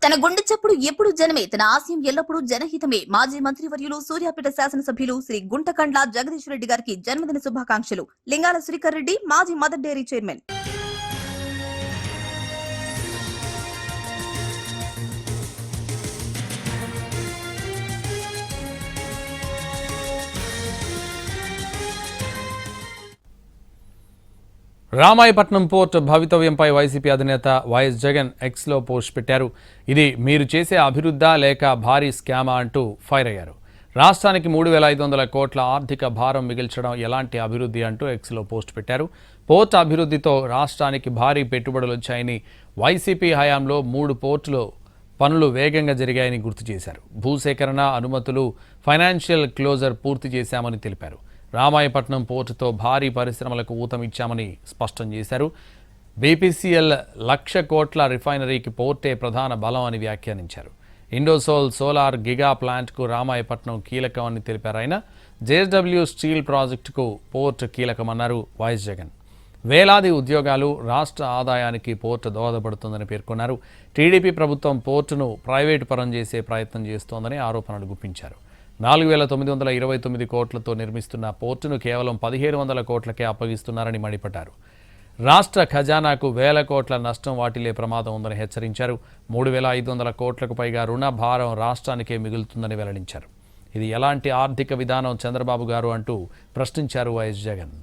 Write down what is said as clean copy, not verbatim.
తన గుండె చప్పుడు ఎప్పుడు జనమే, తన ఆశయం ఎల్లప్పుడూ జనహితమే. మాజీ మంత్రివర్యులు సూర్యాపేట శాసనసభ్యులు శ్రీ గుంటకండ్ల జగదీష్ రెడ్డి గారికి జన్మదిన శుభాకాంక్షలు. లింగాల శ్రీకర్ రెడ్డి, మాజీ Mother Dairy chairman. Ramayapatnam port భవితవ్యంపై వైసీపీ అధినేత వైఎస్ జగన్ ఎక్స్లో పోస్ట్ పెట్టారు. ఇది మీరు చేసే అభివృద్ధా లేక భారీ స్కామా అంటూ ఫైర్ అయ్యారు. రాష్ట్రానికి 3,500 కోట్ల ఆర్థిక భారం మిగిల్చడం ఎలాంటి అభివృద్ధి అంటూ ఎక్స్లో పోస్ట్ పెట్టారు. పోర్ట్ అభివృద్ధితో రాష్ట్రానికి భారీ పెట్టుబడులు వచ్చాయని, వైసీపీ హయాంలో 3 పోర్టులు పనులు వేగంగా జరిగాయని గుర్తు చేశారు. భూసేకరణ, అనుమతులు, ఫైనాన్షియల్ క్లోజర్ పూర్తి చేశామని తెలిపారు. రామాయపట్నం పోర్టుతో భారీ పరిశ్రమలకు ఊతమిచ్చామని స్పష్టం చేశారు. బీపీసీఎల్ 1,00,000 కోట్ల రిఫైనరీకి పోర్టే ప్రధాన బలం అని వ్యాఖ్యానించారు. ఇండోసోల్ సోలార్ గిగా ప్లాంట్కు రామాయపట్నం కీలకమని తెలిపారు ఆయన. జేఎస్డబ్ల్యూ స్టీల్ ప్రాజెక్టుకు పోర్ట్ కీలకమన్నారు వైఎస్ జగన్. వేలాది ఉద్యోగాలు, రాష్ట్ర ఆదాయానికి పోర్టు దోహదపడుతుందని పేర్కొన్నారు. టీడీపీ ప్రభుత్వం పోర్టును ప్రైవేటు పరం చేసే ప్రయత్నం చేస్తోందని ఆరోపణలు గుప్పించారు. 4,929 కోట్లతో నిర్మిస్తున్న పోర్టును కేవలం 1,700 కోట్లకే అప్పగిస్తున్నారని మండిపడ్డారు. రాష్ట్ర ఖజానాకు వేల కోట్ల నష్టం వాటిల్లే ప్రమాదం ఉందని హెచ్చరించారు. 3,500 కోట్లకు పైగా రుణ భారం రాష్ట్రానికే మిగులుతుందని వెల్లడించారు. ఇది ఎలాంటి ఆర్థిక విధానం చంద్రబాబు గారు అంటూ ప్రశ్నించారు వైఎస్ జగన్.